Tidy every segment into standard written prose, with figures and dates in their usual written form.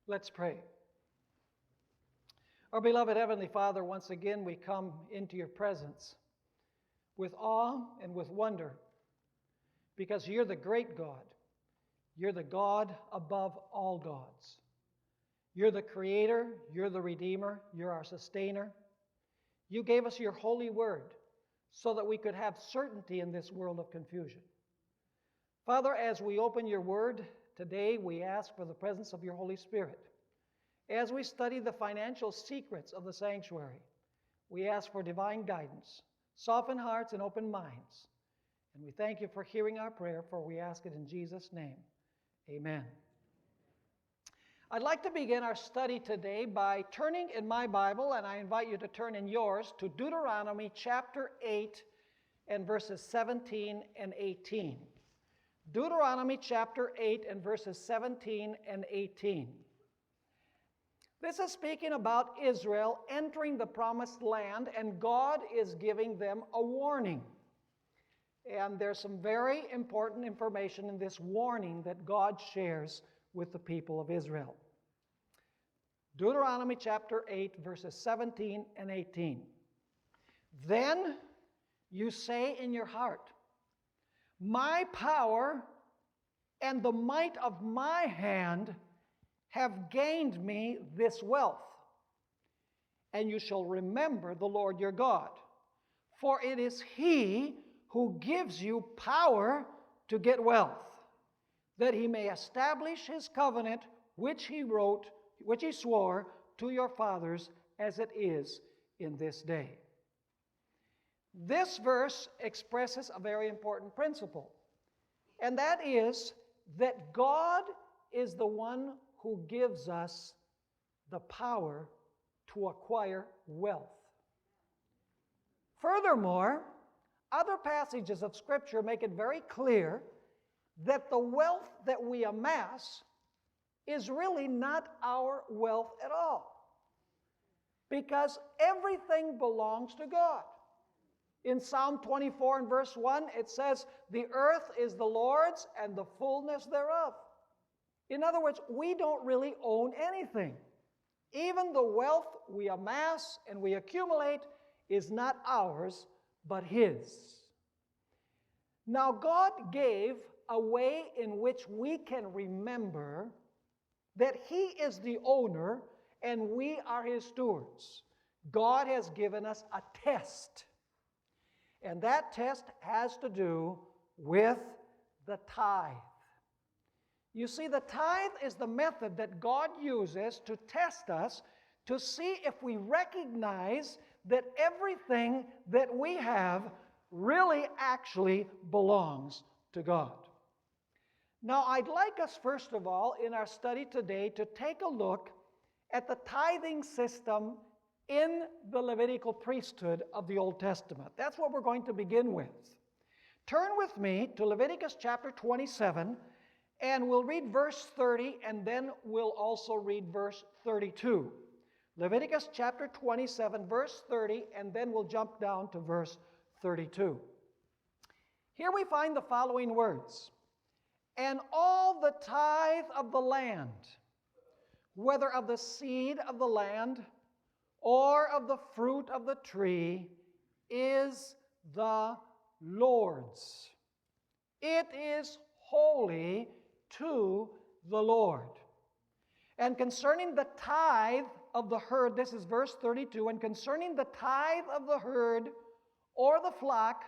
Let's pray. Our beloved Heavenly Father, once again we come into your presence with awe and with wonder because you're the great God. You're the God above all gods. You're the Creator, you're the Redeemer, you're our Sustainer. You gave us your holy word so that we could have certainty in this world of confusion. Father, as we open your word today, we ask for the presence of your Holy Spirit. As we study the financial secrets of the sanctuary, we ask for divine guidance, soften hearts and open minds. And we thank you for hearing our prayer, for we ask it in Jesus' name. Amen. I'd like to begin our study today by turning in my Bible, and I invite you to turn in yours, to Deuteronomy chapter 8 and verses 17 and 18. Deuteronomy chapter 8 and verses 17 and 18. This is speaking about Israel entering the promised land, and God is giving them a warning. And there's some very important information in this warning that God shares with the people of Israel. Deuteronomy chapter 8, verses 17 and 18. Then you say in your heart, my power and the might of my hand have gained me this wealth. And you shall remember the Lord your God, for it is He who gives you power to get wealth, that He may establish His covenant, which He swore to your fathers, as it is in this day. This verse expresses a very important principle, and that is that God is the one who gives us the power to acquire wealth. Furthermore, other passages of Scripture make it very clear that the wealth that we amass is really not our wealth at all, because everything belongs to God. In Psalm 24 and verse 1, it says, the earth is the Lord's and the fullness thereof. In other words, we don't really own anything. Even the wealth we amass and we accumulate is not ours, but His. Now, God gave a way in which we can remember that He is the owner and we are His stewards. God has given us a test. And that test has to do with the tithe. You see, the tithe is the method that God uses to test us to see if we recognize that everything that we have really actually belongs to God. Now, I'd like us, first of all, in our study today, to take a look at the tithing system in the Levitical priesthood of the Old Testament. That's what we're going to begin with. Turn with me to Leviticus chapter 27, and we'll read verse 30, and then we'll also read verse 32. Leviticus chapter 27, verse 30, and then we'll jump down to verse 32. Here we find the following words. And all the tithe of the land, whether of the seed of the land or of the fruit of the tree, is the Lord's. It is holy to the Lord. And concerning the tithe of the herd, this is verse 32, and concerning the tithe of the herd or the flock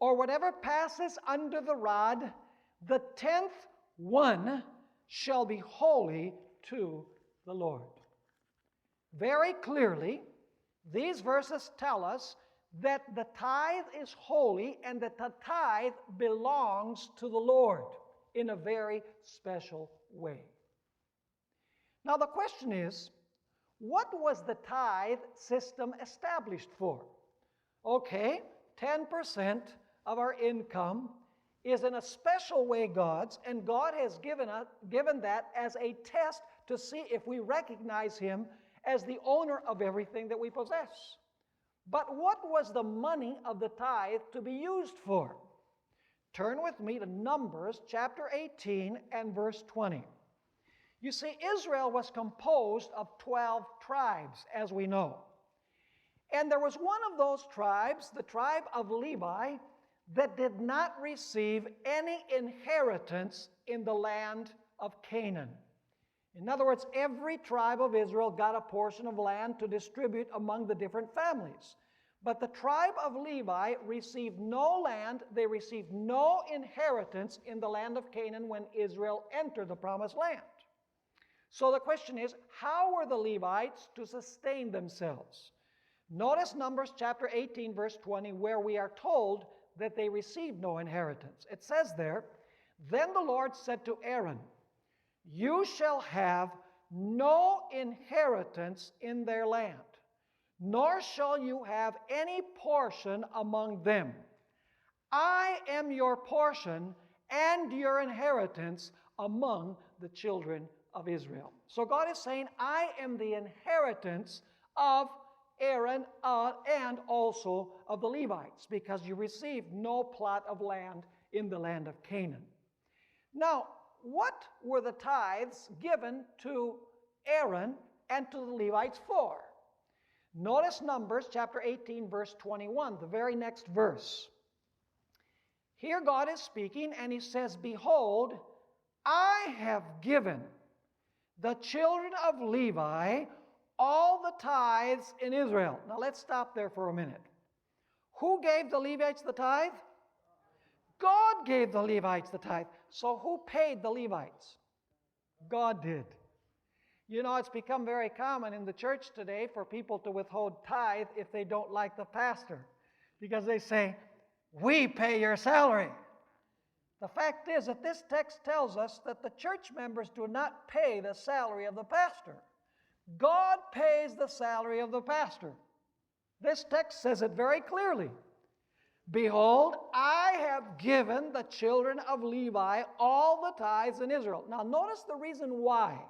or whatever passes under the rod, the 10th one shall be holy to the Lord. Very clearly, these verses tell us that the tithe is holy and that the tithe belongs to the Lord in a very special way. Now the question is, what was the tithe system established for? Okay, 10% of our income is in a special way God's, and God has given that as a test to see if we recognize Him as the owner of everything that we possess. But what was the money of the tithe to be used for? Turn with me to Numbers chapter 18 and verse 20. You see, Israel was composed of 12 tribes, as we know. And there was one of those tribes, the tribe of Levi, that did not receive any inheritance in the land of Canaan. In other words, every tribe of Israel got a portion of land to distribute among the different families. But the tribe of Levi received no land, they received no inheritance in the land of Canaan when Israel entered the promised land. So the question is, how were the Levites to sustain themselves? Notice Numbers chapter 18, verse 20, where we are told that they received no inheritance. It says there, "Then the Lord said to Aaron, 'You shall have no inheritance in their land, nor shall you have any portion among them. I am your portion and your inheritance among the children of Israel.'" So God is saying, I am the inheritance of Aaron and also of the Levites, because you received no plot of land in the land of Canaan. Now, what were the tithes given to Aaron and to the Levites for? Notice Numbers chapter 18, verse 21, the very next verse. Here God is speaking, and he says, "Behold, I have given the children of Levi all the tithes in Israel." Now let's stop there for a minute. Who gave the Levites the tithe? God gave the Levites the tithe. So who paid the Levites? God did. You know, it's become very common in the church today for people to withhold tithe if they don't like the pastor, because they say, "We pay your salary." The fact is that this text tells us that the church members do not pay the salary of the pastor. God pays the salary of the pastor. This text says it very clearly. "Behold, I have given the children of Levi all the tithes in Israel." Now notice the reason why.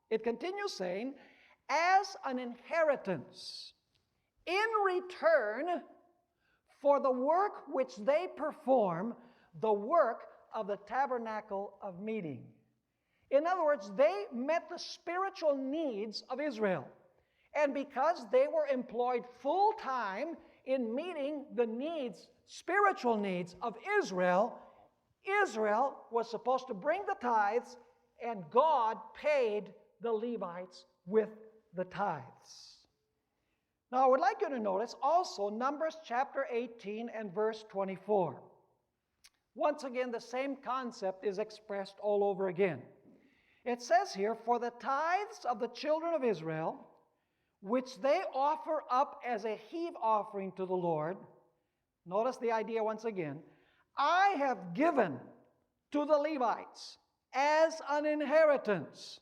It continues saying, "as an inheritance in return for the work which they perform, the work of the tabernacle of meeting." In other words, they met the spiritual needs of Israel. And because they were employed full time in meeting the needs, spiritual needs of Israel, Israel was supposed to bring the tithes, and God paid the Levites with the tithes. Now, I would like you to notice also Numbers chapter 18 and verse 24. Once again, the same concept is expressed all over again. It says here, "For the tithes of the children of Israel, which they offer up as a heave offering to the Lord," notice the idea once again, "I have given to the Levites as an inheritance.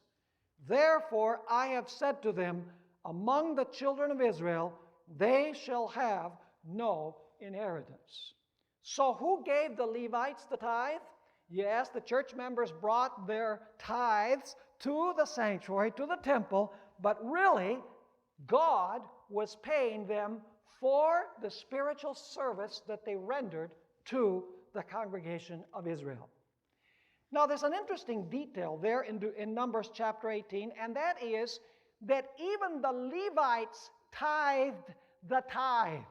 Therefore I have said to them, among the children of Israel, they shall have no inheritance." So who gave the Levites the tithe? Yes, the church members brought their tithes to the sanctuary, to the temple, but really, God was paying them for the spiritual service that they rendered to the congregation of Israel. Now, there's an interesting detail there in Numbers chapter 18, and that is that even the Levites tithed the tithe.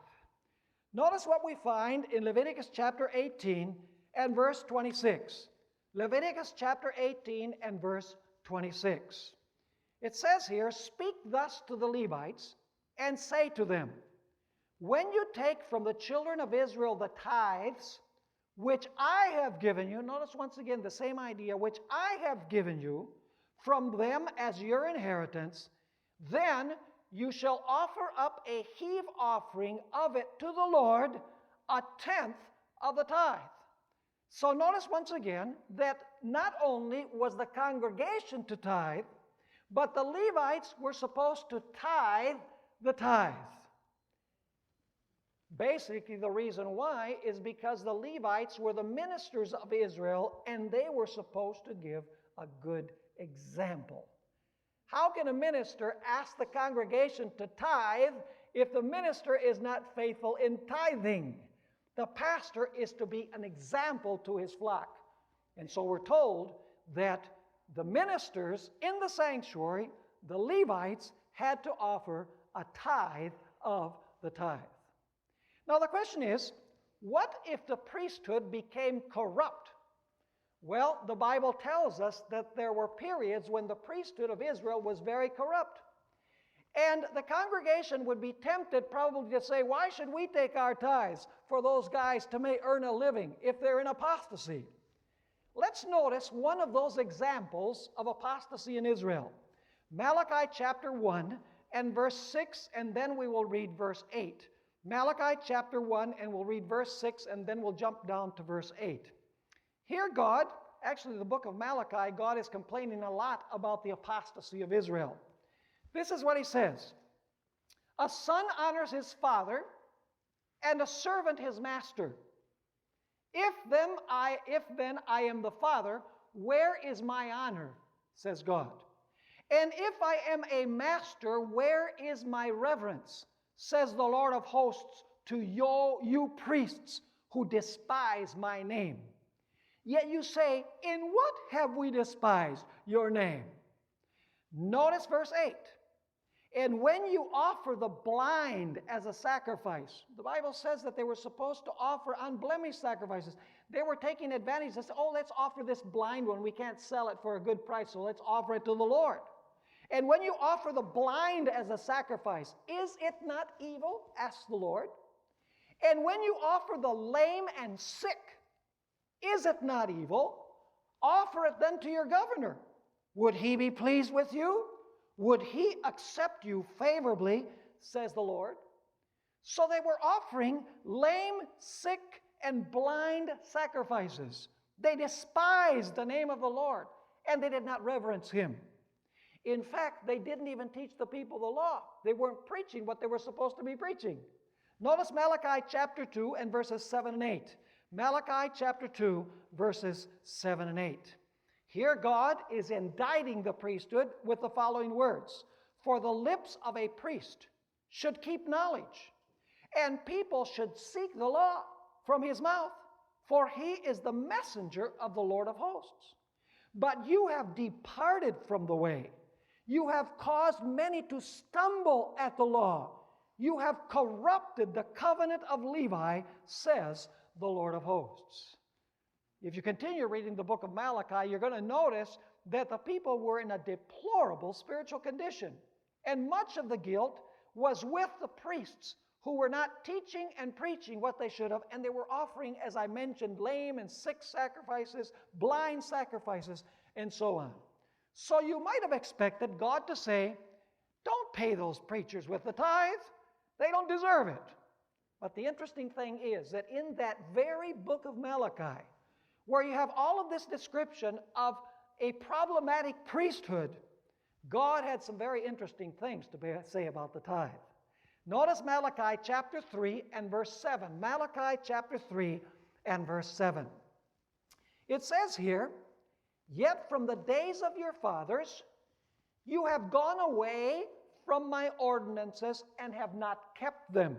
Notice what we find in Leviticus chapter 18 and verse 26. Leviticus chapter 18 and verse 26. It says here, "Speak thus to the Levites, and say to them, when you take from the children of Israel the tithes, which I have given you," notice once again the same idea, "which I have given you from them as your inheritance, then you shall offer up a heave offering of it to the Lord, a tenth of the tithe." So notice once again that not only was the congregation to tithe, but the Levites were supposed to tithe the tithe. Basically, the reason why is because the Levites were the ministers of Israel, and they were supposed to give a good example. How can a minister ask the congregation to tithe if the minister is not faithful in tithing? The pastor is to be an example to his flock. And so we're told that the ministers in the sanctuary, the Levites, had to offer a tithe of the tithe. Now the question is, what if the priesthood became corrupt? Well, the Bible tells us that there were periods when the priesthood of Israel was very corrupt. And the congregation would be tempted probably to say, why should we take our tithes for those guys to may earn a living if they're in apostasy? Let's notice one of those examples of apostasy in Israel. Malachi chapter 1 and verse 6, and then we will read verse 8. Malachi chapter 1, and we'll read verse 6, and then we'll jump down to verse 8. Here God, actually the book of Malachi, God is complaining a lot about the apostasy of Israel. This is what he says. A son honors his father, and a servant his master. If then I am the father, where is my honor, says God? And if I am a master, where is my reverence, says the Lord of hosts to you priests who despise my name? Yet you say, in what have we despised your name? Notice verse 8. And when you offer the blind as a sacrifice, the Bible says that they were supposed to offer unblemished sacrifices. They were taking advantage. They said, oh, let's offer this blind one. We can't sell it for a good price, so let's offer it to the Lord. And when you offer the blind as a sacrifice, is it not evil? Asks the Lord. And when you offer the lame and sick, is it not evil? Offer it then to your governor. Would he be pleased with you? Would he accept you favorably, says the Lord? So they were offering lame, sick, and blind sacrifices. They despised the name of the Lord, and they did not reverence him. In fact, they didn't even teach the people the law. They weren't preaching what they were supposed to be preaching. Notice Malachi chapter 2 and verses 7 and 8. Malachi chapter 2, verses 7 and 8. Here God is indicting the priesthood with the following words. For the lips of a priest should keep knowledge, and people should seek the law from his mouth, for he is the messenger of the Lord of hosts. But you have departed from the way. You have caused many to stumble at the law. You have corrupted the covenant of Levi, says the Lord of hosts. If you continue reading the book of Malachi, you're going to notice that the people were in a deplorable spiritual condition. And much of the guilt was with the priests who were not teaching and preaching what they should have, and they were offering, as I mentioned, lame and sick sacrifices, blind sacrifices, and so on. So you might have expected God to say, don't pay those preachers with the tithe. They don't deserve it. But the interesting thing is that in that very book of Malachi, where you have all of this description of a problematic priesthood, God had some very interesting things to say about the tithe. Notice Malachi chapter 3 and verse 7. Malachi chapter 3 and verse 7. It says here, yet from the days of your fathers you have gone away from my ordinances and have not kept them.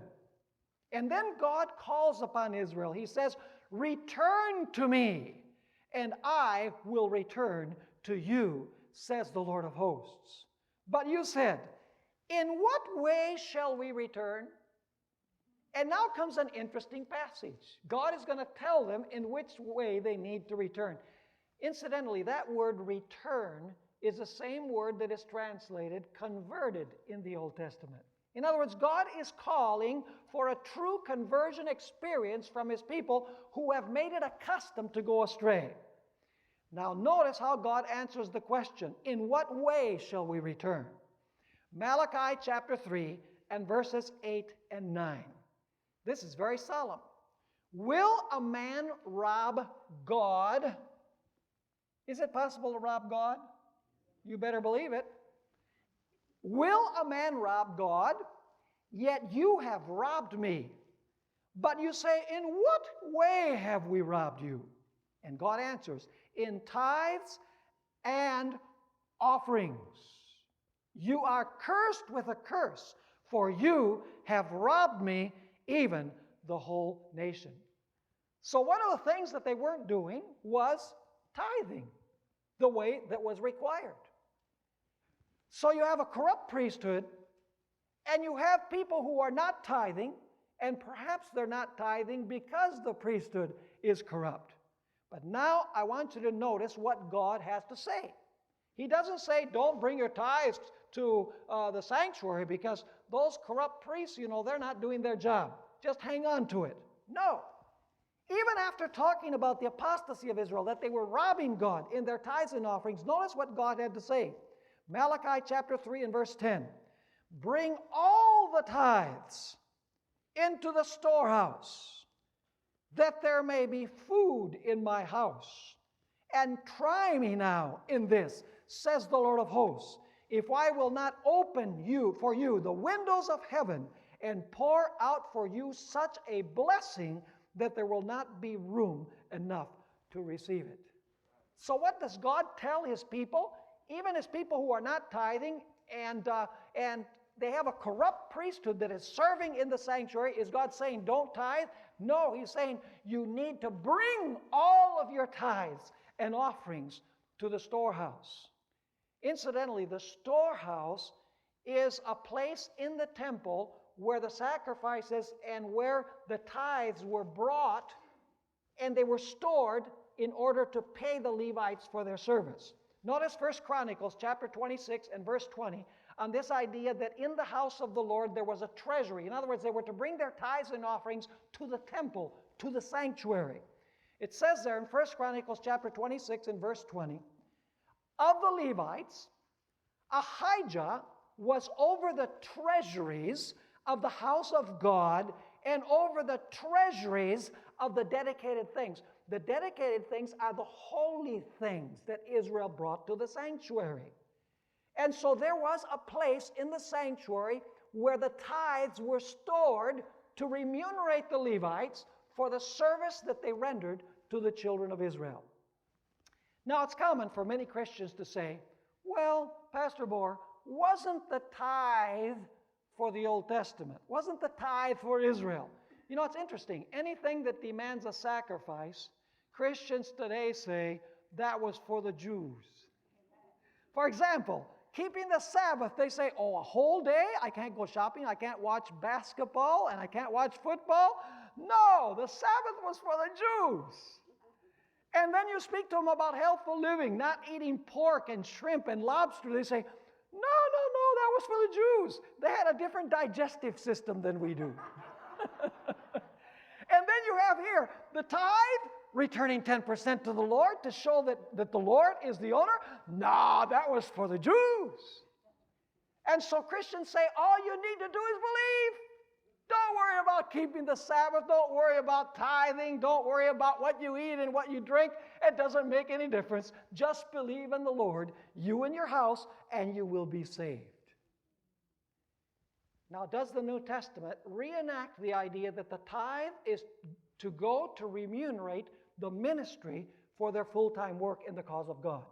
And then God calls upon Israel. He says, return to me, and I will return to you, says the Lord of hosts. But you said, in what way shall we return? And now comes an interesting passage. God is going to tell them in which way they need to return. Incidentally, that word return is the same word that is translated converted in the Old Testament. In other words, God is calling for a true conversion experience from his people who have made it a custom to go astray. Now notice how God answers the question, in what way shall we return? Malachi chapter 3 and verses 8 and 9. This is very solemn. Will a man rob God? Is it possible to rob God? You better believe it. Will a man rob God? Yet you have robbed me. But you say, in what way have we robbed you? And God answers, in tithes and offerings. You are cursed with a curse, for you have robbed me, even the whole nation. So one of the things that they weren't doing was tithing. the way that was required. So you have a corrupt priesthood, and you have people who are not tithing, and perhaps they're not tithing because the priesthood is corrupt. But now I want you to notice what God has to say. He doesn't say, don't bring your tithes to the sanctuary because those corrupt priests, they're not doing their job. Just hang on to it. No. Even after talking about the apostasy of Israel, that they were robbing God in their tithes and offerings, notice what God had to say. Malachi chapter 3 and verse 10. Bring all the tithes into the storehouse, that there may be food in my house. And try me now in this, says the Lord of hosts, if I will not open for you the windows of heaven and pour out for you such a blessing that there will not be room enough to receive it. So what does God tell His people? Even His people who are not tithing and they have a corrupt priesthood that is serving in the sanctuary, is God saying don't tithe? No, He's saying you need to bring all of your tithes and offerings to the storehouse. Incidentally, the storehouse is a place in the temple where the sacrifices and where the tithes were brought and they were stored in order to pay the Levites for their service. Notice 1 Chronicles chapter 26 and verse 20 on this idea that in the house of the Lord there was a treasury. In other words, they were to bring their tithes and offerings to the temple, to the sanctuary. It says there in 1 Chronicles chapter 26 and verse 20, of the Levites, Ahijah was over the treasuries of the house of God and over the treasuries of the dedicated things. The dedicated things are the holy things that Israel brought to the sanctuary. And so there was a place in the sanctuary where the tithes were stored to remunerate the Levites for the service that they rendered to the children of Israel. Now, it's common for many Christians to say, well, Pastor Bohr, wasn't the tithe for the Old Testament? Wasn't the tithe for Israel? It's interesting. Anything that demands a sacrifice, Christians today say that was for the Jews. For example, keeping the Sabbath, they say, a whole day? I can't go shopping, I can't watch basketball, and I can't watch football? No, the Sabbath was for the Jews. And then you speak to them about healthful living, not eating pork and shrimp and lobster. They say, no, that was for the Jews. They had a different digestive system than we do. And then you have here the tithe, returning 10% to the Lord to show that the Lord is the owner. No, that was for the Jews. And so Christians say, all you need to do is believe. Don't worry about keeping the Sabbath. Don't worry about tithing. Don't worry about what you eat and what you drink. It doesn't make any difference. Just believe in the Lord, you and your house, and you will be saved. Now, does the New Testament reenact the idea that the tithe is to go to remunerate the ministry for their full-time work in the cause of God?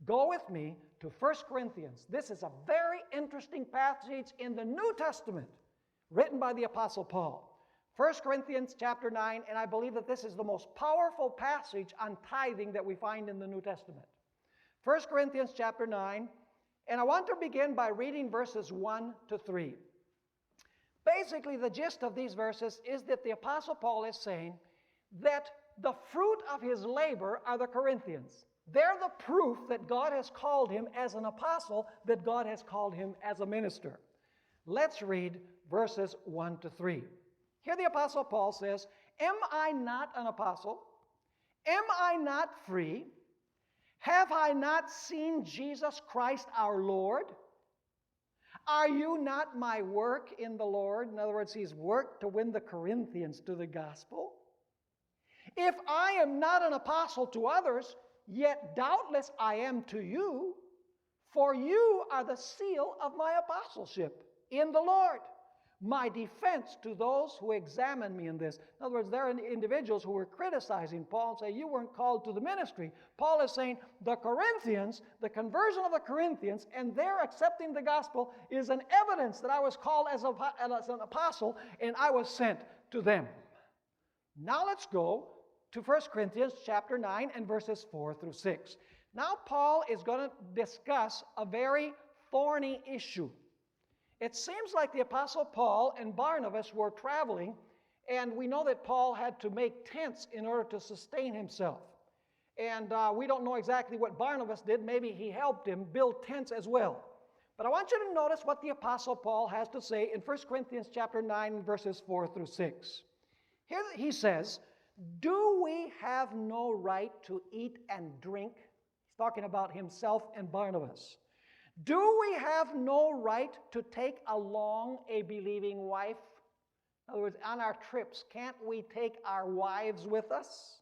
Go with me to 1 Corinthians. This is a very interesting passage in the New Testament, written by the Apostle Paul. 1 Corinthians chapter 9, and I believe that this is the most powerful passage on tithing that we find in the New Testament. 1 Corinthians chapter 9, and I want to begin by reading verses 1 to 3. Basically, the gist of these verses is that the Apostle Paul is saying that the fruit of his labor are the Corinthians. They're the proof that God has called him as an apostle, that God has called him as a minister. Let's read verses 1 to 3. Here the Apostle Paul says, am I not an apostle? Am I not free? Have I not seen Jesus Christ our Lord? Are you not my work in the Lord? In other words, he's worked to win the Corinthians to the gospel. If I am not an apostle to others, yet doubtless I am to you, for you are the seal of my apostleship in the Lord, my defense to those who examine me in this. In other words, there are individuals who were criticizing Paul and say, you weren't called to the ministry. Paul is saying the Corinthians, the conversion of the Corinthians, and their accepting the gospel is an evidence that I was called as an apostle and I was sent to them. Now let's go to 1 Corinthians chapter 9 and verses 4 through 6. Now Paul is going to discuss a very thorny issue. It seems like the Apostle Paul and Barnabas were traveling, and we know that Paul had to make tents in order to sustain himself. And we don't know exactly what Barnabas did. Maybe he helped him build tents as well. But I want you to notice what the Apostle Paul has to say in 1 Corinthians chapter 9, verses 4 through 6. Here he says, "Do we have no right to eat and drink?" He's talking about himself and Barnabas. "Do we have no right to take along a believing wife?" In other words, on our trips, can't we take our wives with us?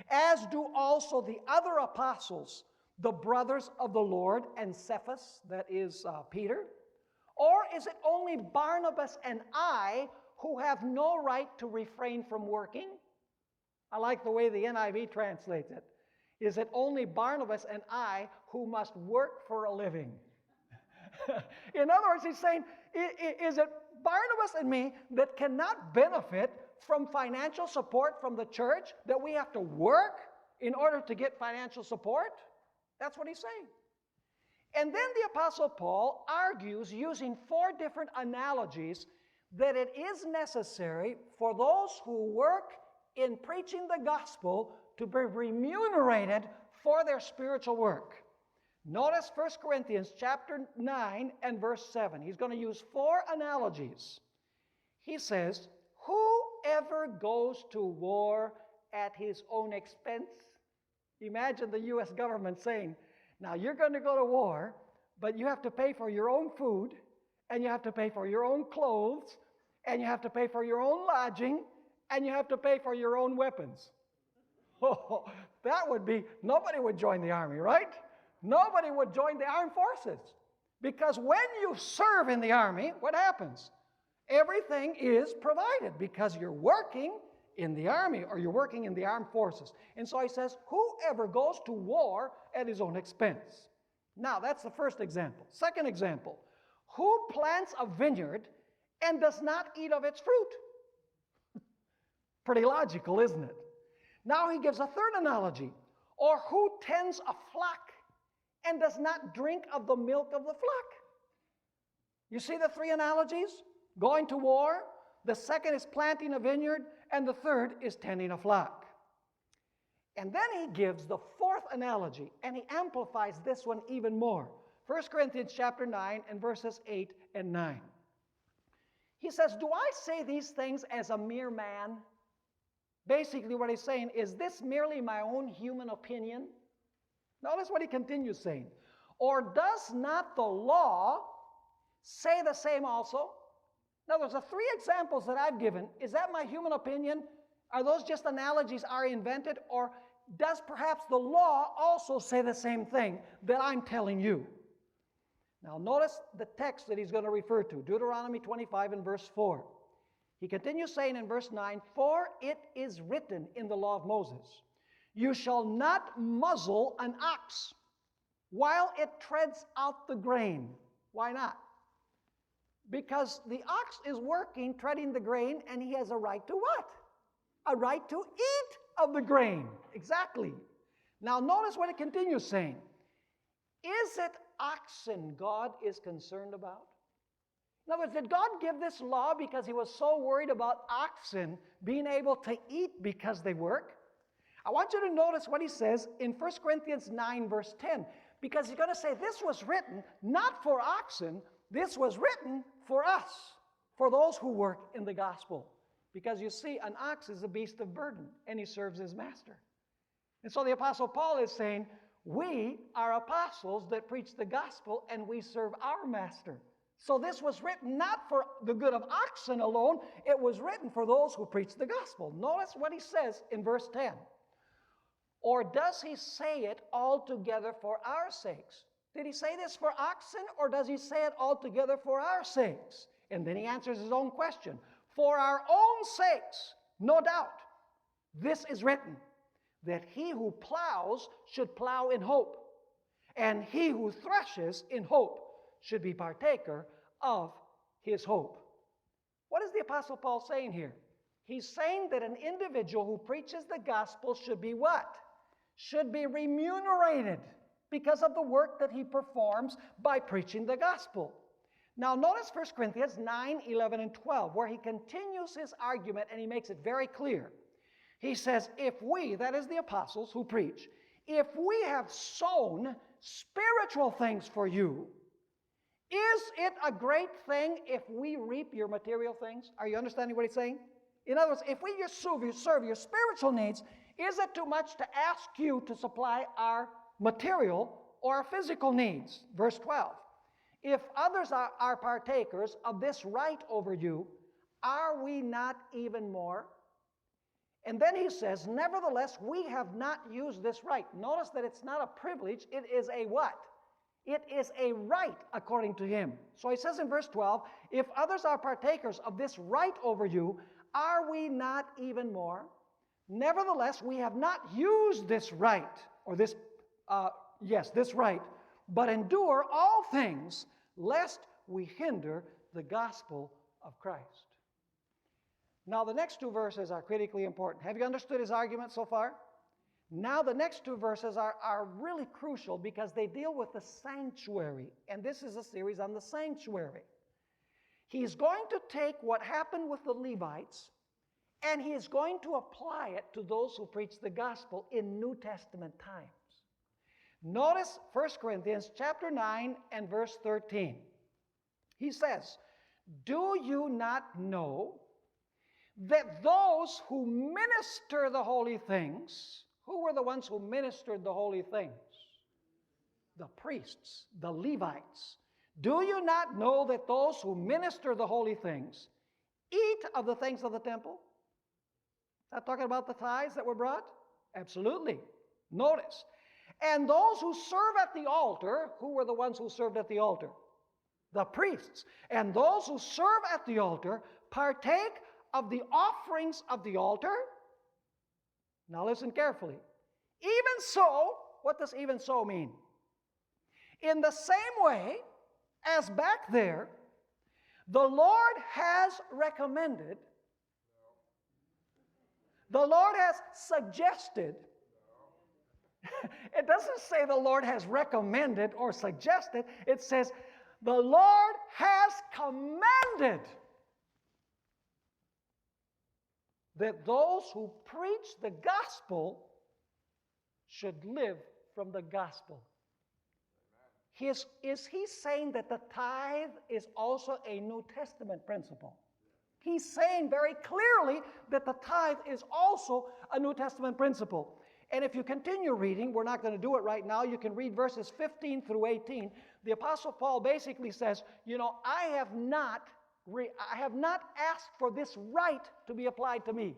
"As do also the other apostles, the brothers of the Lord, and Cephas," that is Peter. "Or is it only Barnabas and I who have no right to refrain from working?" I like the way the NIV translates it. "Is it only Barnabas and I who must work for a living?" In other words, he's saying, is it Barnabas and me that cannot benefit from financial support from the church, that we have to work in order to get financial support? That's what he's saying. And then the Apostle Paul argues, using 4 different analogies, that it is necessary for those who work in preaching the gospel to be remunerated for their spiritual work. Notice 1 Corinthians chapter 9 and verse 7. He's going to use 4 analogies. He says, "Whoever goes to war at his own expense." Imagine the U.S. government saying, "Now you're going to go to war, but you have to pay for your own food, and you have to pay for your own clothes, and you have to pay for your own lodging, and you have to pay for your own weapons." Oh, that would be, nobody would join the army, right? Nobody would join the armed forces. Because when you serve in the army, what happens? Everything is provided because you're working in the army or you're working in the armed forces. And so he says, whoever goes to war at his own expense. Now, that's the first example. Second example, who plants a vineyard and does not eat of its fruit? Pretty logical, isn't it? Now he gives a third analogy. Or who tends a flock and does not drink of the milk of the flock? You see the 3 analogies? Going to war, the second is planting a vineyard, and the third is tending a flock. And then he gives the 4th analogy, and he amplifies this one even more. 1 Corinthians chapter 9 and verses 8 and 9. He says, "Do I say these things as a mere man?" Basically what he's saying, is this merely my own human opinion? Notice what he continues saying. "Or does not the law say the same also?" Now, there's the 3 examples that I've given. Is that my human opinion? Are those just analogies I invented? Or does perhaps the law also say the same thing that I'm telling you? Now, notice the text that he's going to refer to, Deuteronomy 25 and verse 4. He continues saying in verse 9, "For it is written in the law of Moses, you shall not muzzle an ox while it treads out the grain." Why not? Because the ox is working, treading the grain, and he has a right to what? A right to eat of the grain. Exactly. Now notice what it continues saying. Is it oxen God is concerned about? In other words, did God give this law because he was so worried about oxen being able to eat because they work? I want you to notice what he says in 1 Corinthians 9, verse 10, because he's going to say this was written not for oxen, this was written for us, for those who work in the gospel. Because you see, an ox is a beast of burden, and he serves his master. And so the Apostle Paul is saying, we are apostles that preach the gospel, and we serve our master. So this was written not for the good of oxen alone, it was written for those who preach the gospel. Notice what he says in verse 10. Or does he say it altogether for our sakes? Did he say this for oxen, or does he say it altogether for our sakes? And then he answers his own question. For our own sakes, no doubt, this is written, that he who plows should plow in hope, and he who threshes in hope should be partaker of his hope. What is the Apostle Paul saying here? He's saying that an individual who preaches the gospel should be what? should be remunerated because of the work that he performs by preaching the gospel. Now notice 1 Corinthians 9, 11, and 12, where he continues his argument and he makes it very clear. He says, if we, that is the apostles who preach, if we have sown spiritual things for you, is it a great thing if we reap your material things? Are you understanding what he's saying? In other words, if we just serve your spiritual needs, is it too much to ask you to supply our material or our physical needs? Verse 12. If others are partakers of this right over you, are we not even more? And then he says, nevertheless, we have not used this right. Notice that it's not a privilege, it is a what? It is a right according to him. So he says in verse 12, if others are partakers of this right over you, are we not even more? Nevertheless, we have not used this right, or this right, but endure all things, lest we hinder the gospel of Christ. Now, the next two verses are critically important. Have you understood his argument so far? Now, the next two verses are really crucial because they deal with the sanctuary, and this is a series on the sanctuary. He's going to take what happened with the Levites, and he is going to apply it to those who preach the gospel in New Testament times. Notice 1 Corinthians chapter 9 and verse 13. He says, do you not know that those who minister the holy things, who were the ones who ministered the holy things? The priests, the Levites. Do you not know that those who minister the holy things eat of the things of the temple? Is that talking about the tithes that were brought? Absolutely. Notice. And those who serve at the altar, who were the ones who served at the altar? The priests. And those who serve at the altar partake of the offerings of the altar. Now listen carefully. Even so, what does even so mean? In the same way as back there, the Lord has recommended, the Lord has suggested. It doesn't say the Lord has recommended or suggested. It says the Lord has commanded that those who preach the gospel should live from the gospel. Is he saying that the tithe is also a New Testament principle? He's saying very clearly that the tithe is also a New Testament principle. And if you continue reading, we're not going to do it right now, you can read verses 15 through 18. The Apostle Paul basically says, I have not asked for this right to be applied to me.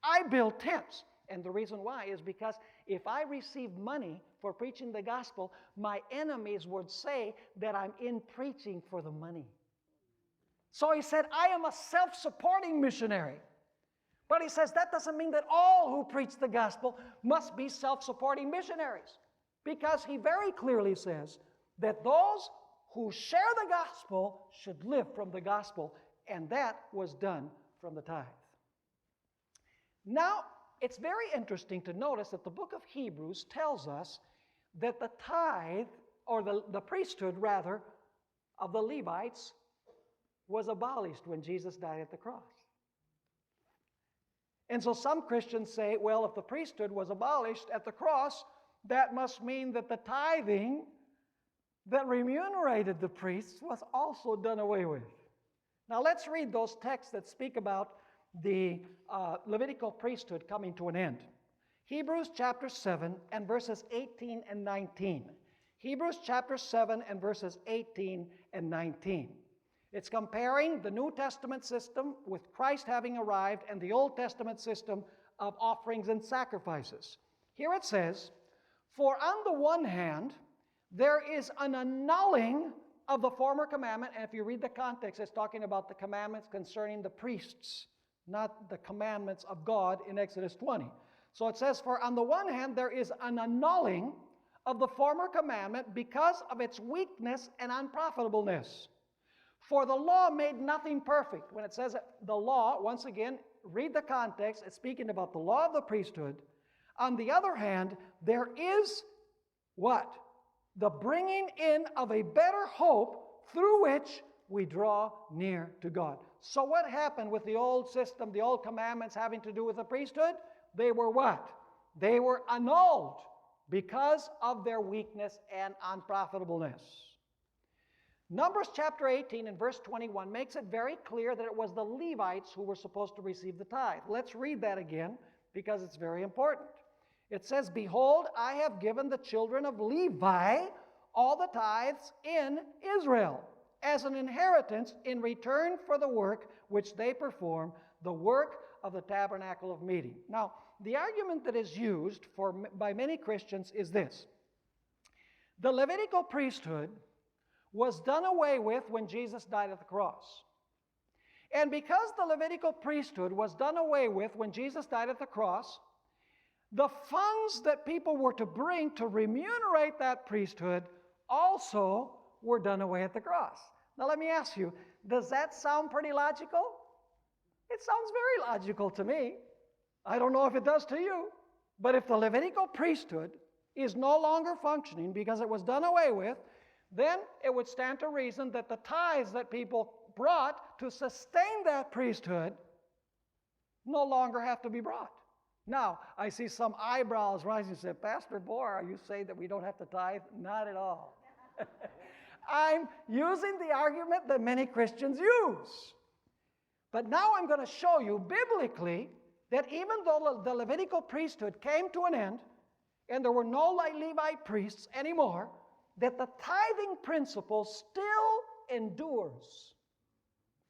I build tents. And the reason why is because if I receive money for preaching the gospel, my enemies would say that I'm in preaching for the money. So he said, I am a self-supporting missionary. But he says that doesn't mean that all who preach the gospel must be self-supporting missionaries. Because he very clearly says that those who share the gospel should live from the gospel, and that was done from the tithe. Now, it's very interesting to notice that the book of Hebrews tells us that the tithe, or the priesthood rather, of the Levites was abolished when Jesus died at the cross. And so some Christians say, well, if the priesthood was abolished at the cross, that must mean that the tithing that remunerated the priests was also done away with. Now let's read those texts that speak about the Levitical priesthood coming to an end. Hebrews chapter 7 and verses 18 and 19. Hebrews chapter 7 and verses 18 and 19. It's comparing the New Testament system with Christ having arrived and the Old Testament system of offerings and sacrifices. Here it says, for on the one hand, there is an annulling of the former commandment, and if you read the context, it's talking about the commandments concerning the priests, not the commandments of God in Exodus 20. So it says, for on the one hand, there is an annulling of the former commandment because of its weakness and unprofitableness. For the law made nothing perfect. When it says the law, once again, read the context. It's speaking about the law of the priesthood. On the other hand, there is what? The bringing in of a better hope through which we draw near to God. So what happened with the old system, the old commandments having to do with the priesthood? They were what? They were annulled because of their weakness and unprofitableness. Numbers chapter 18 and verse 21 makes it very clear that it was the Levites who were supposed to receive the tithe. Let's read that again because it's very important. It says, "Behold, I have given the children of Levi all the tithes in Israel as an inheritance in return for the work which they perform, the work of the tabernacle of meeting." Now, the argument that is used by many Christians is this. The Levitical priesthood was done away with when Jesus died at the cross. And because the Levitical priesthood was done away with when Jesus died at the cross, the funds that people were to bring to remunerate that priesthood also were done away at the cross. Now let me ask you, does that sound pretty logical? It sounds very logical to me. I don't know if it does to you. But if the Levitical priesthood is no longer functioning because it was done away with, then it would stand to reason that the tithes that people brought to sustain that priesthood no longer have to be brought. Now, I see some eyebrows rising and say, "Pastor Bohr, are you saying that we don't have to tithe?" Not at all. I'm using the argument that many Christians use. But now I'm going to show you biblically that even though the Levitical priesthood came to an end and there were no Levite priests anymore, that the tithing principle still endures.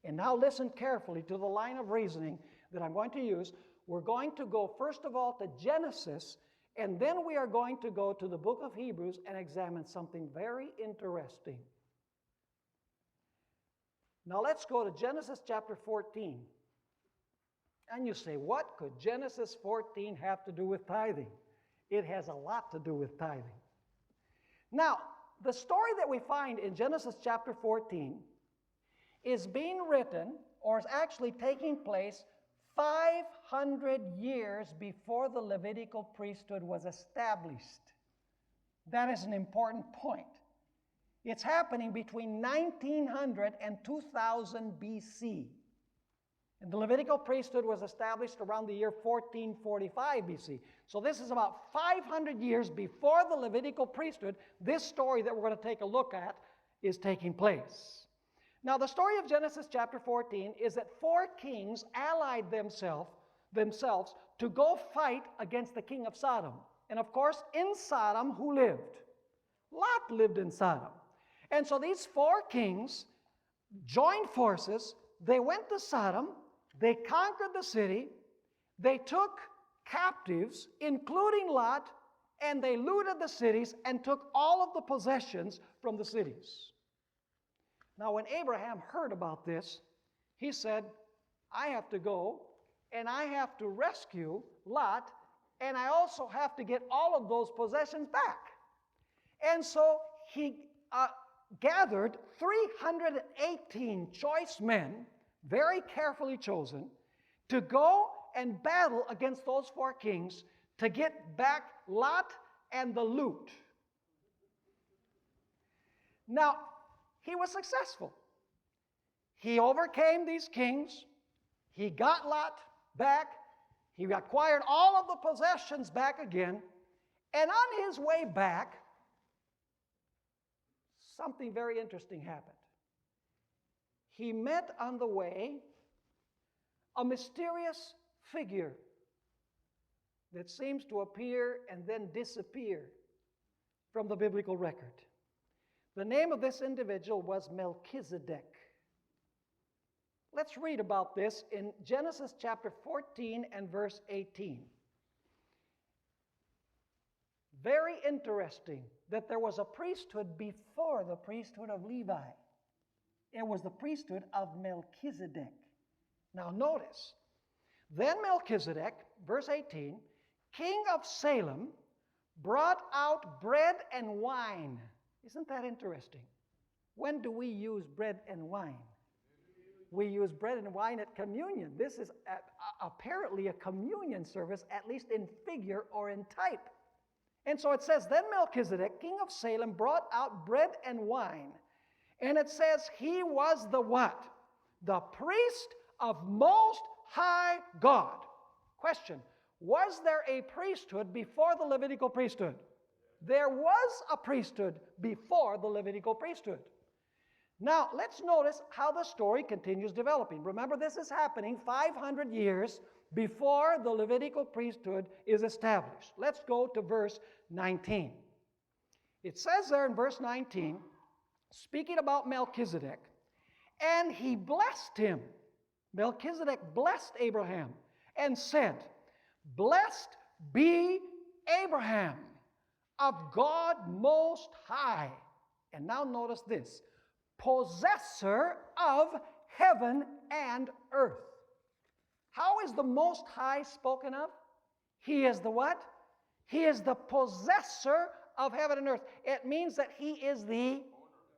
And now listen carefully to the line of reasoning that I'm going to use. We're going to go first of all to Genesis, and then we are going to go to the book of Hebrews and examine something very interesting. Now let's go to Genesis chapter 14. And you say, what could Genesis 14 have to do with tithing? It has a lot to do with tithing. Now, the story that we find in Genesis chapter 14 is being written, or is actually taking place 500 years before the Levitical priesthood was established. That is an important point. It's happening between 1900 and 2000 BC. And the Levitical priesthood was established around the year 1445 BC. So this is about 500 years before the Levitical priesthood. This story that we're going to take a look at is taking place. Now, the story of Genesis chapter 14 is that 4 kings allied themselves to go fight against the king of Sodom. And of course, in Sodom, who lived? Lot lived in Sodom. And so these 4 kings joined forces. They went to Sodom. They conquered the city. They took captives, including Lot, and they looted the cities and took all of the possessions from the cities. Now, when Abraham heard about this, he said, I have to go, and I have to rescue Lot, and I also have to get all of those possessions back. And so he gathered 318 choice men, very carefully chosen, to go and battle against those 4 kings to get back Lot and the loot. Now, he was successful. He overcame these kings. He got Lot back. He acquired all of the possessions back again. And on his way back, something very interesting happened. He met on the way a mysterious figure that seems to appear and then disappear from the biblical record. The name of this individual was Melchizedek. Let's read about this in Genesis chapter 14 and verse 18. Very interesting that there was a priesthood before the priesthood of Levi. It was the priesthood of Melchizedek. Now notice, then Melchizedek, verse 18, king of Salem, brought out bread and wine. Isn't that interesting? When do we use bread and wine? we use bread and wine at communion. This is apparently a communion service, at least in figure or in type. And so it says, then Melchizedek, king of Salem, brought out bread and wine. And it says he was the what? The priest of Most High God. Question, was there a priesthood before the Levitical priesthood? There was a priesthood before the Levitical priesthood. Now, let's notice how the story continues developing. Remember, this is happening 500 years before the Levitical priesthood is established. Let's go to verse 19. It says there in verse 19, speaking about Melchizedek, and he blessed him. Melchizedek blessed Abraham and said, blessed be Abraham of God Most High. And now notice this, possessor of heaven and earth. How is the Most High spoken of? He is the what? He is the possessor of heaven and earth. It means that he is the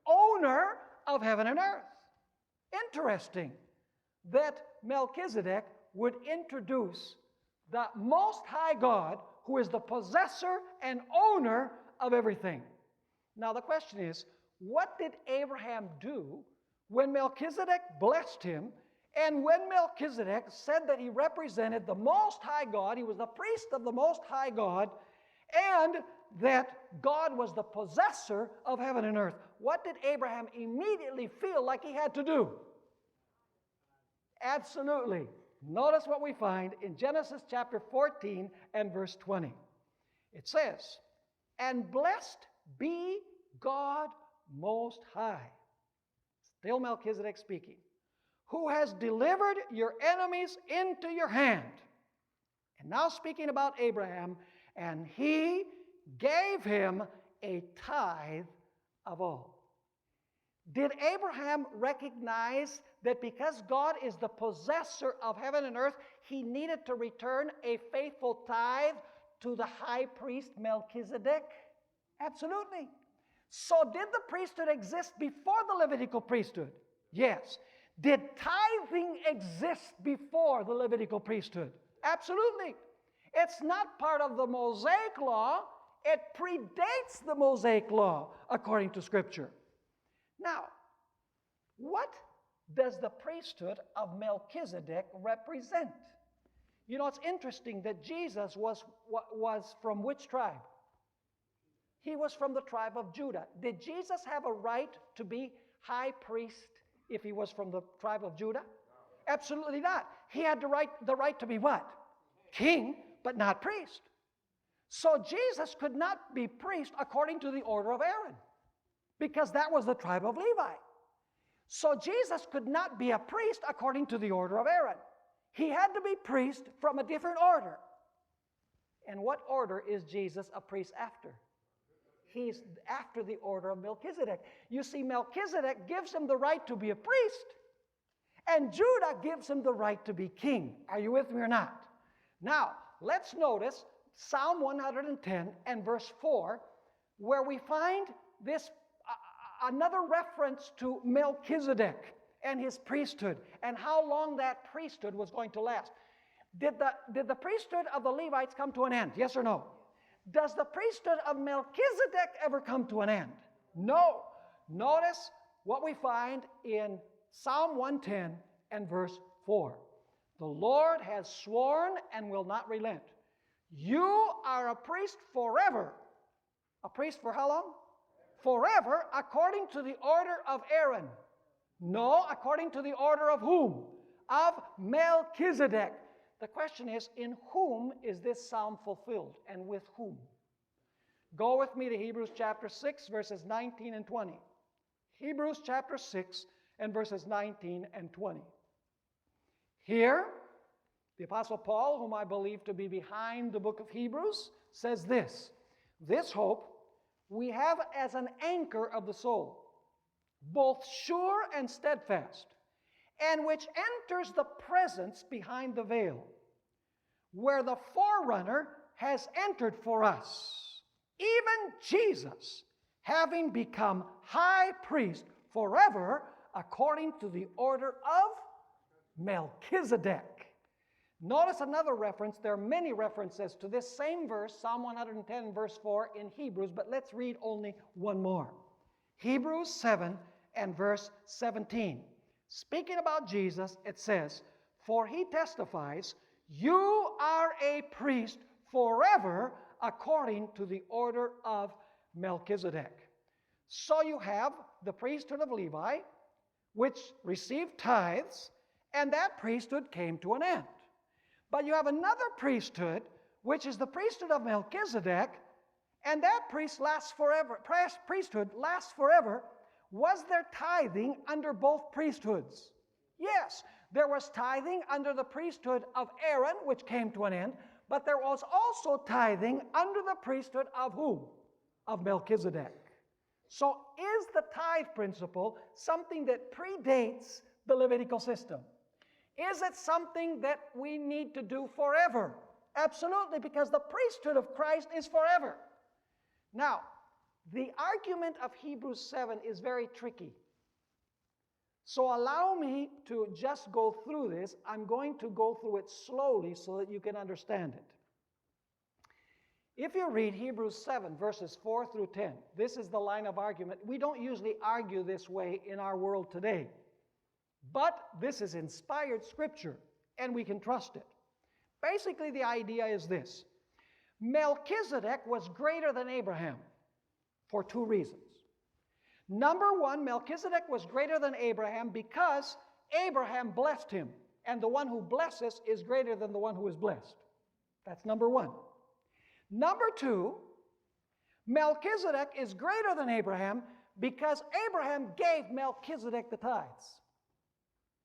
owner of heaven and earth. Interesting that Melchizedek would introduce the Most High God, who is the possessor and owner of everything. Now the question is, what did Abraham do when Melchizedek blessed him, and when Melchizedek said that he represented the Most High God, he was the priest of the Most High God, and that God was the possessor of heaven and earth? What did Abraham immediately feel like he had to do? Absolutely. Notice what we find in Genesis chapter 14 and verse 20. It says, and blessed be God Most High, still Melchizedek speaking, who has delivered your enemies into your hand. And now speaking about Abraham, and he gave him a tithe of all. Did Abraham recognize that because God is the possessor of heaven and earth, he needed to return a faithful tithe to the high priest Melchizedek? Absolutely. So did the priesthood exist before the Levitical priesthood? Yes. Did tithing exist before the Levitical priesthood? Absolutely. It's not part of the Mosaic law. It predates the Mosaic law according to Scripture. Now, what does the priesthood of Melchizedek represent? You know, it's interesting that Jesus was from which tribe? He was from the tribe of Judah. Did Jesus have a right to be high priest if he was from the tribe of Judah? Absolutely not. He had the right to be what? King, but not priest. So Jesus could not be priest according to the order of Aaron, because that was the tribe of Levi. So Jesus could not be a priest according to the order of Aaron. He had to be priest from a different order. And what order is Jesus a priest after? He's after the order of Melchizedek. You see, Melchizedek gives him the right to be a priest, and Judah gives him the right to be king. Are you with me or not? Now, let's notice Psalm 110 and verse 4, where we find this another reference to Melchizedek and his priesthood and how long that priesthood was going to last. Did the priesthood of the Levites come to an end? Yes or no? Does the priesthood of Melchizedek ever come to an end? No. Notice what we find in Psalm 110 and verse 4. The Lord has sworn and will not relent. You are a priest forever. A priest for how long? Forever, according to the order of Aaron. No, according to the order of whom? Of Melchizedek. The question is, in whom is this psalm fulfilled, and with whom? Go with me to Hebrews chapter 6, verses 19 and 20. Hebrews chapter 6 and verses 19 and 20. Here, the Apostle Paul, whom I believe to be behind the book of Hebrews, says this: this hope we have as an anchor of the soul, both sure and steadfast, and which enters the presence behind the veil, where the forerunner has entered for us, even Jesus, having become high priest forever according to the order of Melchizedek. Notice another reference. There are many references to this same verse, Psalm 110, verse 4 in Hebrews, but let's read only one more. Hebrews 7 and verse 17. Speaking about Jesus, it says, "For he testifies, you are a priest forever according to the order of Melchizedek." So you have the priesthood of Levi, which received tithes, and that priesthood came to an end. But you have another priesthood, which is the priesthood of Melchizedek, and that priesthood lasts forever. Was there tithing under both priesthoods? Yes, there was tithing under the priesthood of Aaron, which came to an end, but there was also tithing under the priesthood of whom? Of Melchizedek. So is the tithe principle something that predates the Levitical system? Is it something that we need to do forever? Absolutely, because the priesthood of Christ is forever. Now, the argument of Hebrews 7 is very tricky. So allow me to just go through this. I'm going to go through it slowly so that you can understand it. If you read Hebrews 7, verses 4 through 10, this is the line of argument. We don't usually argue this way in our world today. But this is inspired scripture, and we can trust it. Basically, the idea is this. Melchizedek was greater than Abraham for two reasons. Number one, Melchizedek was greater than Abraham because Abraham blessed him, and the one who blesses is greater than the one who is blessed. That's number one. Number two, Melchizedek is greater than Abraham because Abraham gave Melchizedek the tithes.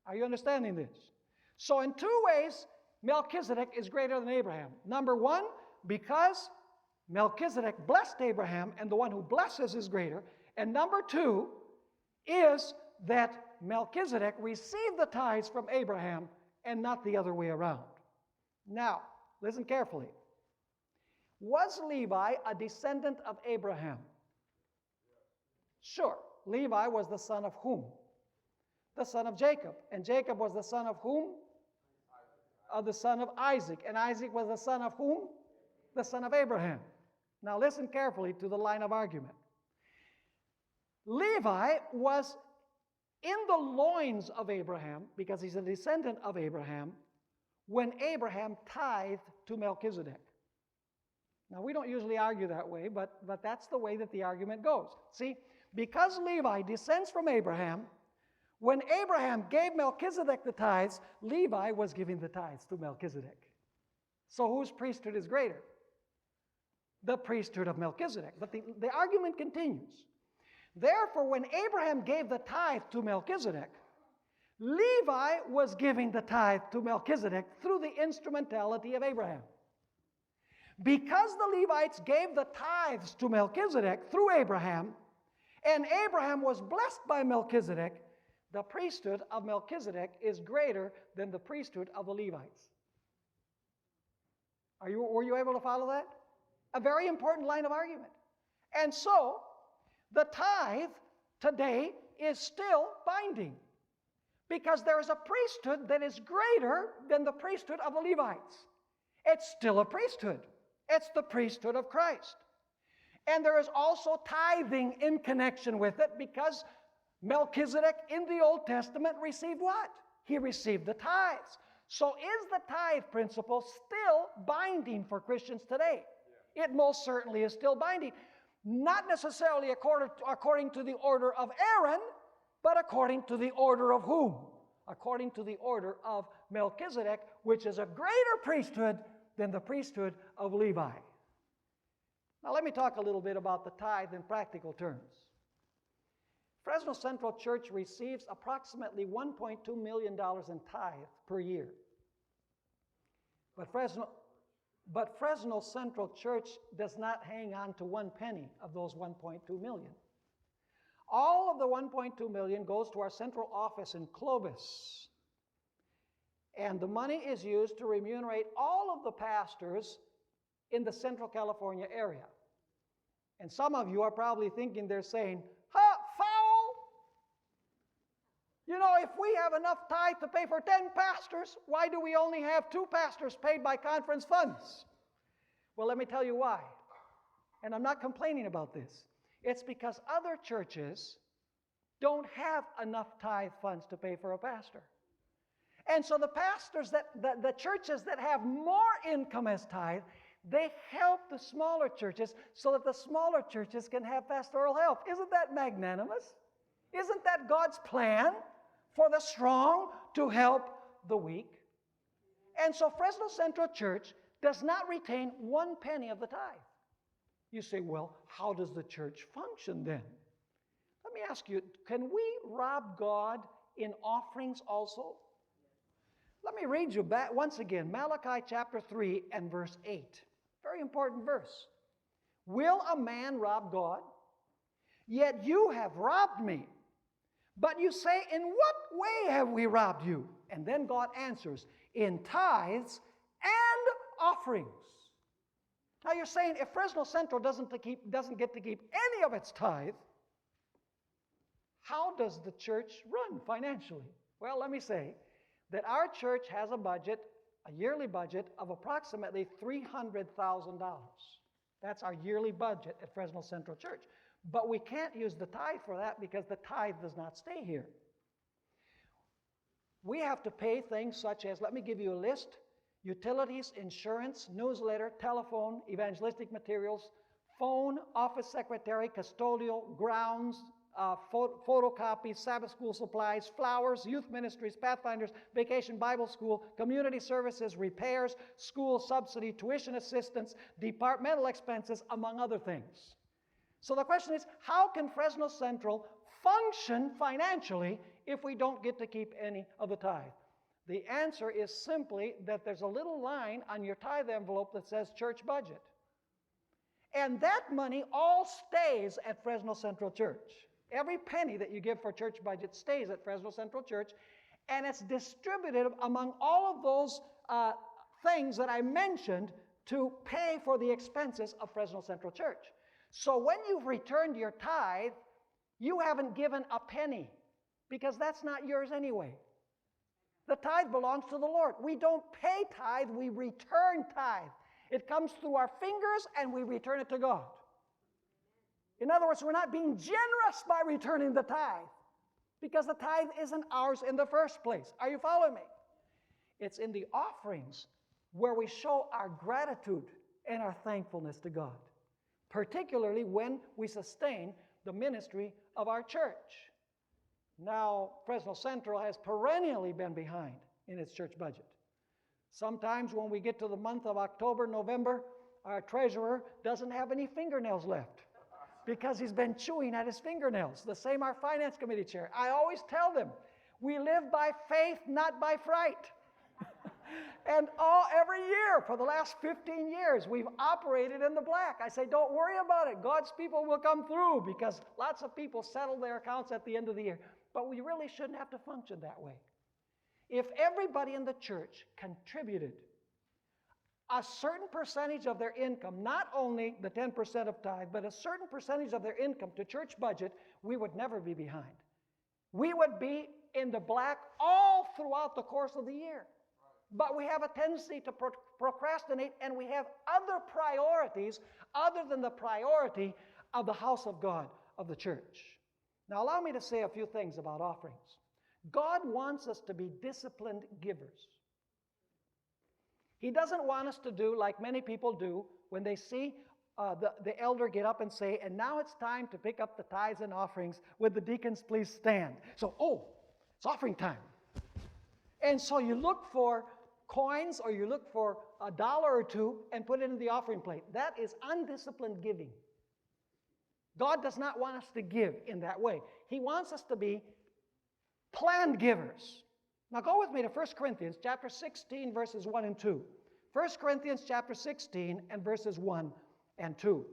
Are you understanding this? So in two ways, Melchizedek is greater than Abraham. Number one, because Melchizedek blessed Abraham, and the one who blesses is greater. And number two is that Melchizedek received the tithes from Abraham and not the other way around. Now, listen carefully. Was Levi a descendant of Abraham? Sure. Levi was the son of whom? The son of Jacob. And Jacob was the son of whom? Of the son of Isaac. And Isaac was the son of whom? The son of Abraham. Now listen carefully to the line of argument. Levi was in the loins of Abraham, because he's a descendant of Abraham, when Abraham tithed to Melchizedek. Now, we don't usually argue that way, but that's the way that the argument goes. See, because Levi descends from Abraham, when Abraham gave Melchizedek the tithes, Levi was giving the tithes to Melchizedek. So whose priesthood is greater? The priesthood of Melchizedek. But the argument continues. Therefore, when Abraham gave the tithe to Melchizedek, Levi was giving the tithe to Melchizedek through the instrumentality of Abraham. Because the Levites gave the tithes to Melchizedek through Abraham, and Abraham was blessed by Melchizedek, the priesthood of Melchizedek is greater than the priesthood of the Levites. Were you able to follow that? A very important line of argument. And so, the tithe today is still binding, because there is a priesthood that is greater than the priesthood of the Levites. It's still a priesthood. It's the priesthood of Christ. And there is also tithing in connection with it, because Melchizedek in the Old Testament received what? He received the tithes. So is the tithe principle still binding for Christians today? Yeah. It most certainly is still binding. Not necessarily according to the order of Aaron, but according to the order of whom? According to the order of Melchizedek, which is a greater priesthood than the priesthood of Levi. Now let me talk a little bit about the tithe in practical terms. Fresno Central Church receives approximately $1.2 million in tithe per year. But Fresno Central Church does not hang on to one penny of those $1.2 million. All of the $1.2 million goes to our central office in Clovis. And the money is used to remunerate all of the pastors in the Central California area. And some of you are probably thinking, they're saying, "Ha, foul!" You know, if we have enough tithe to pay for 10 pastors, why do we only have 2 pastors paid by conference funds? Well, let me tell you why. And I'm not complaining about this. It's because other churches don't have enough tithe funds to pay for a pastor. And so the pastors, the churches that have more income as tithe, they help the smaller churches so that the smaller churches can have pastoral help. Isn't that magnanimous? Isn't that God's plan for the strong to help the weak? And so Fresno Central Church does not retain 1 penny of the tithe. You say, well, how does the church function then? Let me ask you, can we rob God in offerings also? Let me read you back once again, Malachi chapter 3 and verse 8. Very important verse. Will a man rob God? Yet you have robbed me. But you say, in what way have we robbed you? And then God answers, in tithes and offerings. Now you're saying, if Fresno Central doesn't get to keep any of its tithe, how does the church run financially? Well, let me say that our church has a budget, a yearly budget of approximately $300,000. That's our yearly budget at Fresno Central Church. But we can't use the tithe for that because the tithe does not stay here. We have to pay things such as, let me give you a list, utilities, insurance, newsletter, telephone, evangelistic materials, phone, office secretary, custodial, grounds, photocopies, Sabbath school supplies, flowers, youth ministries, pathfinders, vacation Bible school, community services, repairs, school subsidy, tuition assistance, departmental expenses, among other things. So the question is, how can Fresno Central function financially if we don't get to keep any of the tithe? The answer is simply that there's a little line on your tithe envelope that says church budget. And that money all stays at Fresno Central Church. Every penny that you give for church budget stays at Fresno Central Church, and it's distributed among all of those things that I mentioned to pay for the expenses of Fresno Central Church. So when you've returned your tithe, you haven't given a penny, because that's not yours anyway. The tithe belongs to the Lord. We don't pay tithe, we return tithe. It comes through our fingers and we return it to God. In other words, we're not being generous by returning the tithe, because the tithe isn't ours in the first place. Are you following me? It's in the offerings where we show our gratitude and our thankfulness to God, particularly when we sustain the ministry of our church. Now, Fresno Central has perennially been behind in its church budget. Sometimes when we get to the month of October, November, our treasurer doesn't have any fingernails left because he's been chewing at his fingernails. The same our finance committee chair. I always tell them, we live by faith, not by fright. And every year for the last 15 years, we've operated in the black. I say, don't worry about it. God's people will come through, because lots of people settle their accounts at the end of the year. But we really shouldn't have to function that way. If everybody in the church contributed a certain percentage of their income, not only the 10% of tithe, but a certain percentage of their income to church budget, we would never be behind. We would be in the black all throughout the course of the year. But we have a tendency to procrastinate, and we have other priorities other than the priority of the house of God, of the church. Now, allow me to say a few things about offerings. God wants us to be disciplined givers. He doesn't want us to do like many people do when they see the elder get up and say, and now it's time to pick up the tithes and offerings. Would the deacons please stand? So, it's offering time. And so you look for coins, or you look for $1 or $2 and put it in the offering plate. That is undisciplined giving. God does not want us to give in that way. He wants us to be planned givers. Now go with me to 1 Corinthians chapter 16, verses 1 and 2. 1 Corinthians chapter 16 and verses 1 and 2.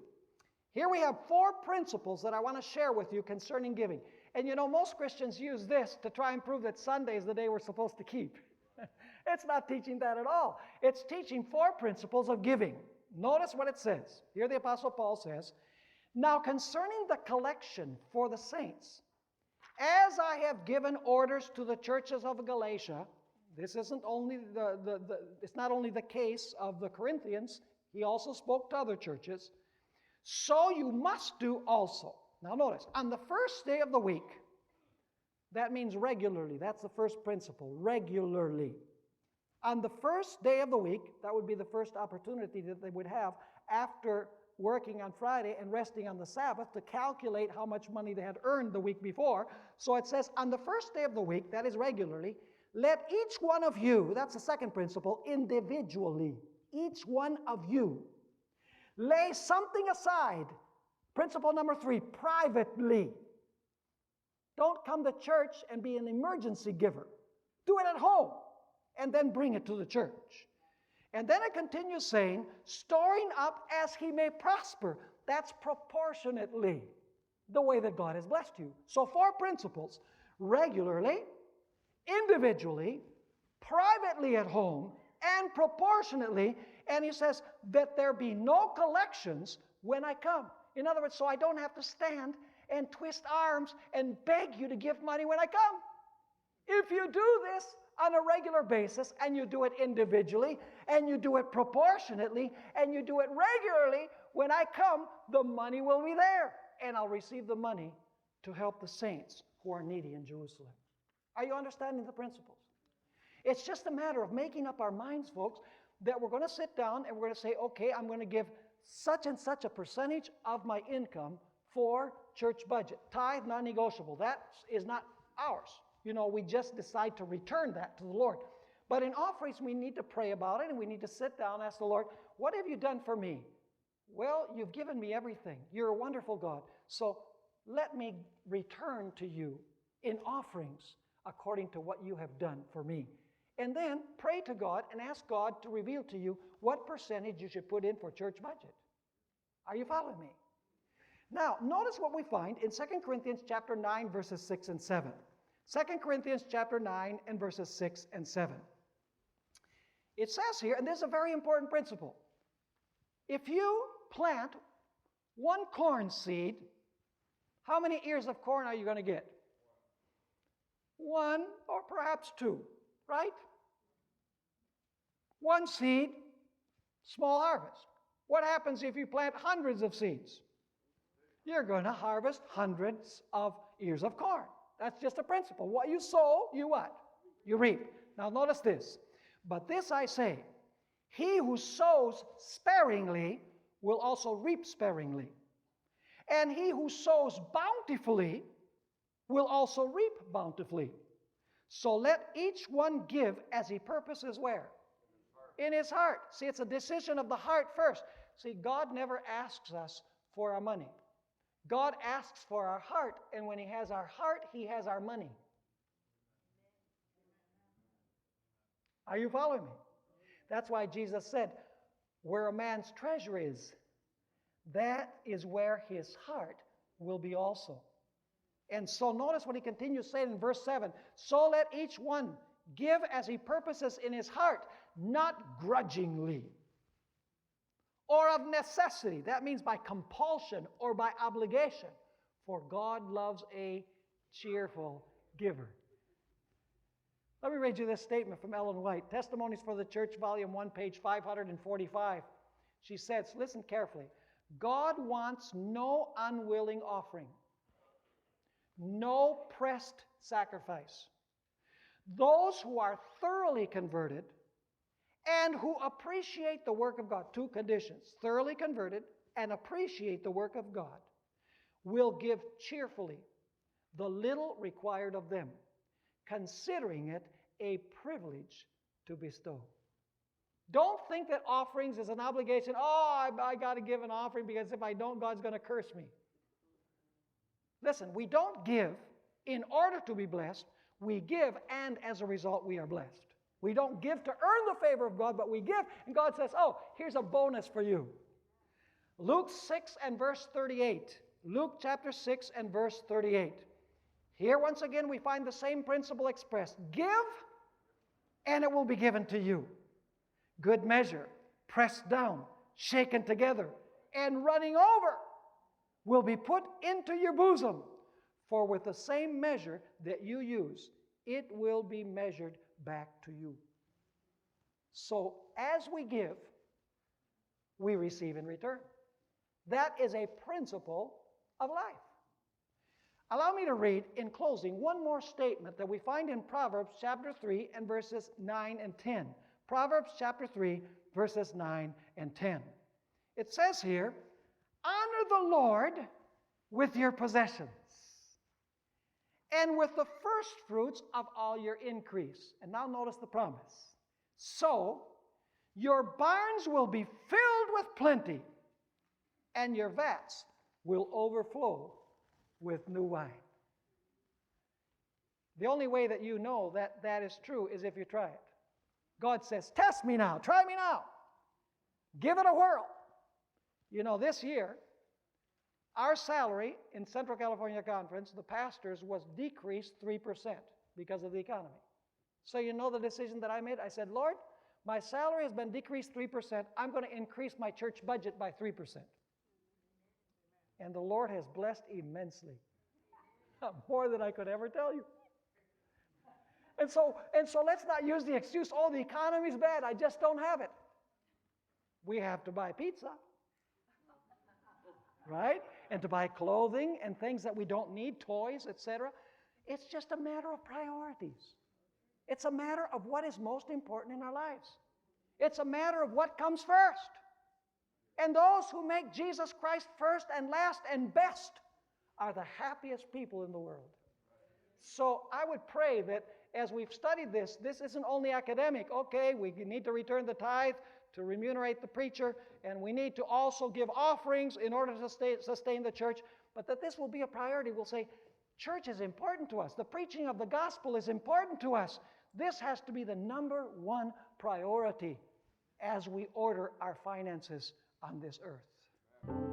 Here we have 4 principles that I want to share with you concerning giving. And you know, most Christians use this to try and prove that Sunday is the day we're supposed to keep. It's not teaching that at all. It's teaching 4 principles of giving. Notice what it says. Here the Apostle Paul says, now concerning the collection for the saints, As I have given orders to the churches of Galatia, this isn't only it's not only the case of the Corinthians, he also spoke to other churches, so you must do also. Now notice, on the first day of the week, that means regularly. That's the first principle, regularly. On the first day of the week, that would be the first opportunity that they would have after working on Friday and resting on the Sabbath to calculate how much money they had earned the week before. So it says, on the first day of the week, that is regularly, let each one of you, that's the second principle, individually, each one of you, lay something aside. Principle number 3, privately. Don't come to church and be an emergency giver. Do it at home and then bring it to the church. And then it continues saying, storing up as he may prosper. That's proportionately the way that God has blessed you. So 4 principles: regularly, individually, privately at home, and proportionately. And he says that there be no collections when I come. In other words, so I don't have to stand and twist arms and beg you to give money when I come. If you do this on a regular basis, and you do it individually, and you do it proportionately, and you do it regularly, when I come, the money will be there, and I'll receive the money to help the saints who are needy in Jerusalem. Are you understanding the principles? It's just a matter of making up our minds, folks, that we're going to sit down and we're going to say, okay, I'm going to give such and such a percentage of my income for church budget. Tithe, non-negotiable. That is not ours. You know, we just decide to return that to the Lord. But in offerings, we need to pray about it, and we need to sit down and ask the Lord, what have you done for me? Well, you've given me everything. You're a wonderful God. So let me return to you in offerings according to what you have done for me. And then pray to God and ask God to reveal to you what percentage you should put in for church budget. Are you following me? Now, notice what we find in 2 Corinthians chapter 9, verses 6 and 7. 2 Corinthians chapter 9 and verses 6 and 7. It says here, and this is a very important principle, if you plant 1 corn seed, how many ears of corn are you going to get? 1 or perhaps 2, right? 1 seed, small harvest. What happens if you plant hundreds of seeds? You're going to harvest hundreds of ears of corn. That's just a principle. What you sow, you what? You reap. Now notice this. But this I say, he who sows sparingly will also reap sparingly. And he who sows bountifully will also reap bountifully. So let each one give as he purposes where? In his heart. See, it's a decision of the heart first. See, God never asks us for our money. God asks for our heart, and when he has our heart, he has our money. Are you following me? That's why Jesus said, where a man's treasure is, that is where his heart will be also. And so notice what he continues saying in verse 7. So let each one give as he purposes in his heart, not grudgingly or of necessity. That means by compulsion or by obligation. For God loves a cheerful giver. Let me read you this statement from Ellen White, Testimonies for the Church, Volume 1, page 545. She says, listen carefully, God wants no unwilling offering, no pressed sacrifice. Those who are thoroughly converted and who appreciate the work of God, 2 conditions, thoroughly converted and appreciate the work of God, will give cheerfully the little required of them, considering it a privilege to bestow. Don't think that offerings is an obligation. Oh, I got to give an offering because if I don't, God's going to curse me. Listen, we don't give in order to be blessed. We give, and as a result, we are blessed. We don't give to earn the favor of God, but we give, and God says, oh, here's a bonus for you. Luke 6 and verse 38. Luke chapter 6 and verse 38. Here, once again, we find the same principle expressed. Give, and it will be given to you. Good measure, pressed down, shaken together, and running over will be put into your bosom. For with the same measure that you use, it will be measured back to you. So as we give, we receive in return. That is a principle of life. Allow me to read, in closing, one more statement that we find in Proverbs chapter 3 and verses 9 and 10. Proverbs chapter 3, verses 9 and 10. It says here, honor the Lord with your possessions and with the first fruits of all your increase. And now notice the promise. So your barns will be filled with plenty, and your vats will overflow with new wine. The only way that you know that that is true is if you try it. God says, test me now, try me now. Give it a whirl. You know, this year, our salary in Central California Conference, the pastors, was decreased 3% because of the economy. So you know the decision that I made? I said, Lord, my salary has been decreased 3%. I'm going to increase my church budget by 3%. And the Lord has blessed immensely. More than I could ever tell you. And so let's not use the excuse, oh, the economy's bad, I just don't have it. We have to buy pizza. Right? And to buy clothing and things that we don't need, toys, etc. It's just a matter of priorities. It's a matter of what is most important in our lives. It's a matter of what comes first. And those who make Jesus Christ first and last and best are the happiest people in the world. So I would pray that as we've studied this, this isn't only academic. Okay, we need to return the tithe to remunerate the preacher, and we need to also give offerings in order to sustain the church, but that this will be a priority. We'll say, church is important to us. The preaching of the gospel is important to us. This has to be the number one priority as we order our finances on this earth.